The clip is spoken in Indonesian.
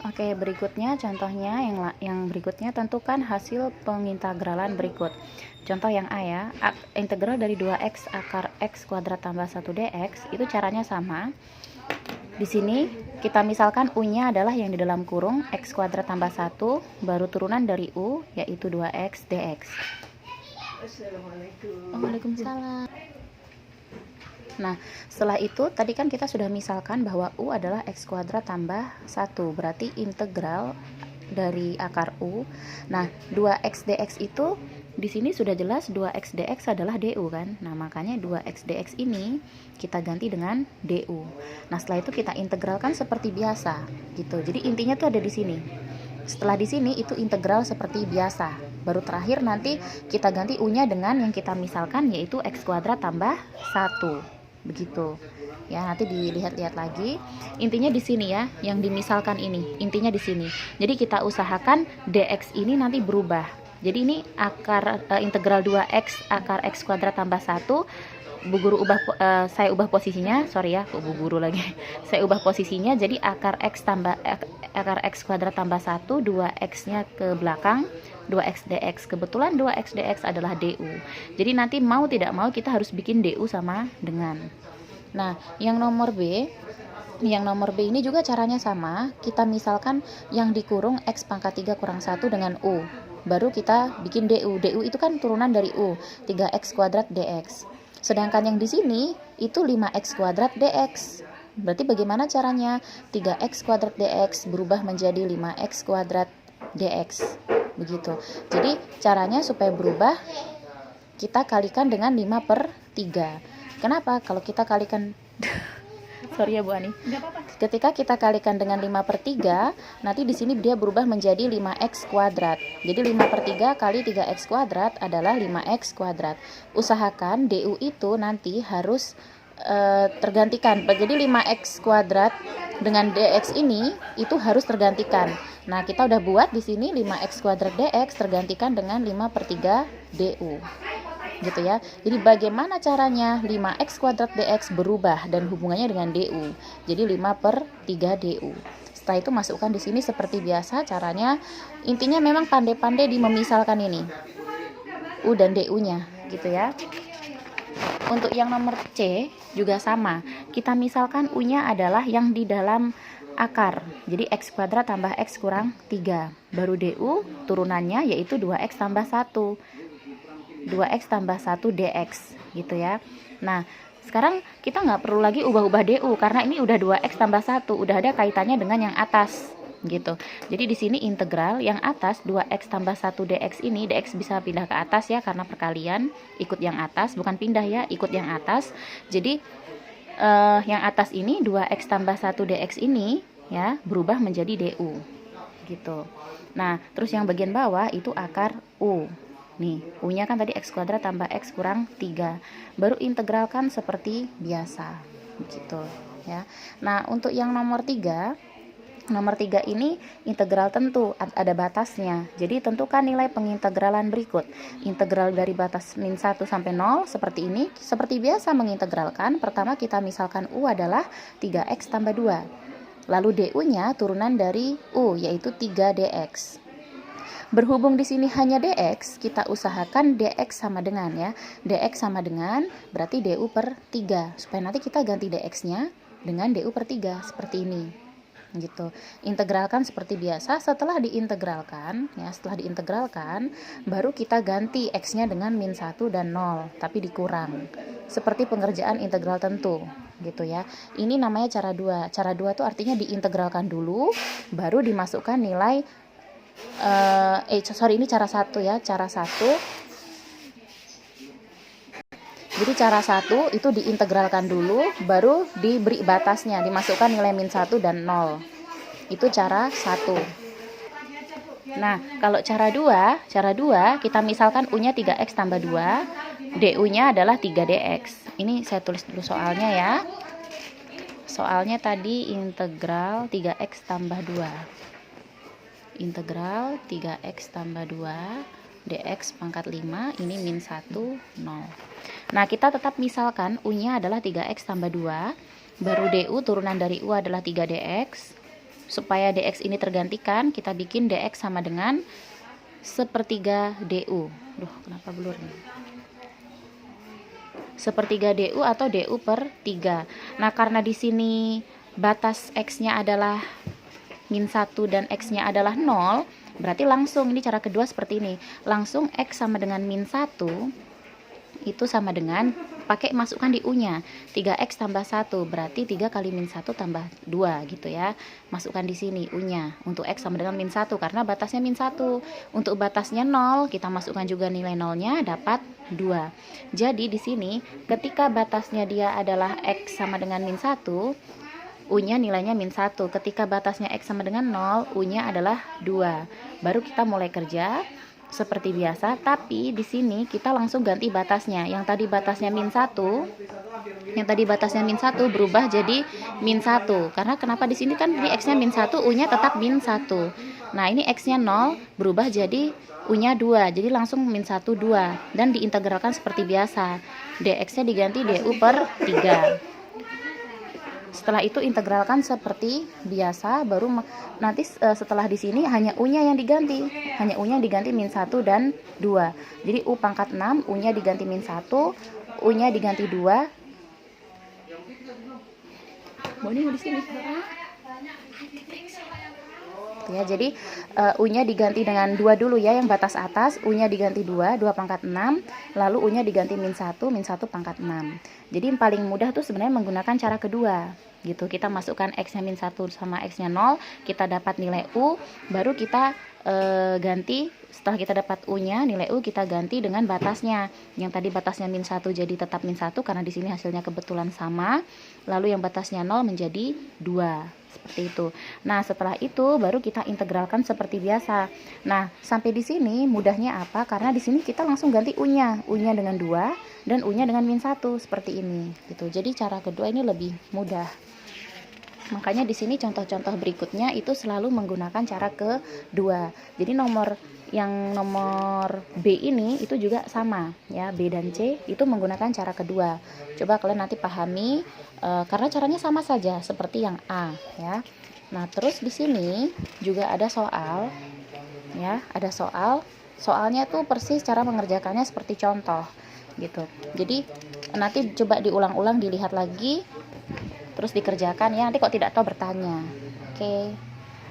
Oke, berikutnya contohnya yang berikutnya, tentukan hasil pengintegralan berikut. Contoh yang A ya, integral dari 2x akar x kuadrat tambah 1 dx, itu caranya sama. Di sini kita misalkan u-nya adalah yang di dalam kurung x kuadrat tambah 1, baru turunan dari u yaitu 2x dx. Waalaikumsalam. Nah, setelah itu tadi kan kita sudah misalkan bahwa u adalah x kuadrat tambah 1, berarti integral dari akar u. Nah, 2x dx itu di sini sudah jelas 2x dx adalah du kan. Nah, makanya 2x dx ini kita ganti dengan du. Nah, setelah itu kita integralkan seperti biasa gitu. Jadi intinya tuh ada di sini. Setelah di sini itu integral seperti biasa. Baru terakhir nanti kita ganti u-nya dengan yang kita misalkan yaitu x kuadrat tambah 1. Begitu. Ya, nanti dilihat-lihat lagi. Intinya di sini ya, yang dimisalkan ini. Intinya di sini. Jadi kita usahakan dx ini nanti berubah. Jadi ini integral 2x akar x kuadrat tambah 1. Bu Guru saya ubah posisinya, sorry ya, Bu Guru lagi. Saya ubah posisinya jadi akar x kuadrat tambah 1, 2x-nya ke belakang, 2x dx. Kebetulan 2x dx adalah du. Jadi nanti mau tidak mau kita harus bikin du sama dengan. Nah, yang nomor B ini juga caranya sama. Kita misalkan yang dikurung x pangkat 3 kurang 1 dengan u. Baru kita bikin du. Du itu kan turunan dari u, 3x kuadrat dx. Sedangkan yang di sini itu 5x kuadrat dx. Berarti bagaimana caranya? 3x kuadrat dx berubah menjadi 5x kuadrat dx. Begitu. Jadi caranya supaya berubah, kita kalikan dengan 5/3. Kenapa? Kalau kita kalikan sorry ya Bu Ani. Ketika kita kalikan dengan 5/3, nanti di sini dia berubah menjadi 5x kuadrat. Jadi 5/3 kali 3x kuadrat adalah 5x kuadrat. Usahakan du itu nanti harus tergantikan. Jadi 5x kuadrat dengan dx ini itu harus tergantikan. Nah, kita udah buat di sini 5x kuadrat dx tergantikan dengan 5/3 du. Gitu ya. Jadi bagaimana caranya 5x kuadrat dx berubah dan hubungannya dengan du. Jadi 5/3 du. Setelah itu masukkan di sini seperti biasa caranya. Intinya memang pandai-pandai di memisalkan ini. U dan du-nya gitu ya. Untuk yang nomor C juga sama. Kita misalkan u-nya adalah yang di dalam akar. Jadi x kuadrat tambah x kurang 3. Baru du turunannya yaitu 2x tambah 1. 2x tambah 1 dx gitu ya. Nah, sekarang kita nggak perlu lagi ubah-ubah du karena ini udah 2x tambah 1, udah ada kaitannya dengan yang atas gitu. Jadi di sini integral yang atas 2x tambah 1 dx ini, dx bisa pindah ke atas ya karena perkalian, ikut yang atas, bukan pindah ya, ikut yang atas. Jadi yang atas ini 2x tambah 1 dx ini ya berubah menjadi du gitu. Nah, terus yang bagian bawah itu akar u. Nih, u-nya kan tadi x kuadrat tambah x kurang 3. Baru integralkan seperti biasa. Begitu, ya. Nah, untuk yang nomor 3 ini integral tentu, ada batasnya. Jadi tentukan nilai pengintegralan berikut. Integral dari batas min 1 sampai 0 seperti ini. Seperti biasa mengintegralkan, pertama kita misalkan u adalah 3x tambah 2. Lalu du-nya turunan dari u yaitu 3 dx. Berhubung di sini hanya dx, kita usahakan dx sama dengan ya. Dx sama dengan berarti du/3. Supaya nanti kita ganti dx-nya dengan du/3 seperti ini. Gitu. Integralkan seperti biasa. Setelah diintegralkan baru kita ganti x-nya dengan min 1 dan 0, tapi dikurang. Seperti pengerjaan integral tentu, gitu ya. Ini namanya cara 2. Cara 2 itu artinya diintegralkan dulu baru dimasukkan nilai ini cara 1 ya, cara 1. Jadi cara 1 itu diintegralkan dulu, baru diberi batasnya, dimasukkan nilai min 1 dan 0. Itu cara 1. Nah, kalau cara 2 kita misalkan u-nya 3x tambah 2, du-nya adalah 3 dx. Ini saya tulis dulu soalnya ya. Soalnya tadi integral 3x tambah 2. Integral 3x tambah 2 dx pangkat 5, ini min 1, 0. Nah, kita tetap misalkan u-nya adalah 3x tambah 2, baru du turunan dari u adalah 3 dx. supaya dx ini tergantikan, kita bikin dx sama dengan sepertiga du. Duh, kenapa blur nih? Sepertiga du atau du per 3. Nah, karena di sini batas x-nya adalah min 1 dan x-nya adalah 0, berarti langsung ini cara kedua seperti ini. Langsung x sama dengan min 1 itu sama dengan pakai masukkan di u-nya 3x tambah 1, berarti 3 kali min 1 tambah 2 gitu ya. Masukkan di sini u-nya untuk x sama dengan min 1 karena batasnya min 1. Untuk batasnya 0, kita masukkan juga nilai 0-nya, dapat 2. Jadi di sini ketika batasnya dia adalah x sama dengan min 1, u-nya nilainya min 1. Ketika batasnya x sama dengan 0, u-nya adalah 2. Baru kita mulai kerja seperti biasa, tapi di sini kita langsung ganti batasnya. Yang tadi batasnya min 1, berubah jadi min 1. Karena kenapa di sini kan di x-nya min 1, u-nya tetap min 1. Nah, ini x-nya 0 berubah jadi u-nya 2. Jadi langsung min 1 2 dan diintegralkan seperti biasa. dx-nya diganti du per 3. Setelah itu integralkan seperti biasa, baru nanti setelah di sini hanya u-nya yang diganti. Hanya u-nya diganti min 1 dan 2. Jadi u pangkat 6, u-nya diganti min 1, u-nya diganti 2. Mau di sini. Ya, jadi u-nya diganti dengan 2 dulu ya, yang batas atas. U-nya diganti 2 pangkat 6, lalu u-nya diganti min 1 pangkat 6. Jadi yang paling mudah tuh sebenarnya menggunakan cara kedua gitu. Kita masukkan x-nya min 1 sama x-nya 0, kita dapat nilai u, baru kita ganti. Setelah kita dapat u-nya, nilai u kita ganti dengan batasnya. Yang tadi batasnya min 1 jadi tetap min 1 karena di sini hasilnya kebetulan sama. Lalu yang batasnya 0 menjadi 2. Seperti itu. Nah, setelah itu baru kita integralkan seperti biasa. Nah, sampai di sini mudahnya apa? Karena di sini kita langsung ganti u-nya. U-nya dengan 2 dan u-nya dengan min 1 seperti ini gitu. Jadi cara kedua ini lebih mudah. Makanya di sini contoh-contoh berikutnya itu selalu menggunakan cara kedua. Jadi nomor B ini itu juga sama ya, B dan C itu menggunakan cara kedua. Coba kalian nanti pahami karena caranya sama saja seperti yang A ya. Nah, terus di sini juga ada soal ya, ada soal. Soalnya tuh persis cara mengerjakannya seperti contoh gitu. Jadi nanti coba diulang-ulang, dilihat lagi, terus dikerjakan ya. Nanti kok tidak tahu bertanya. Oke.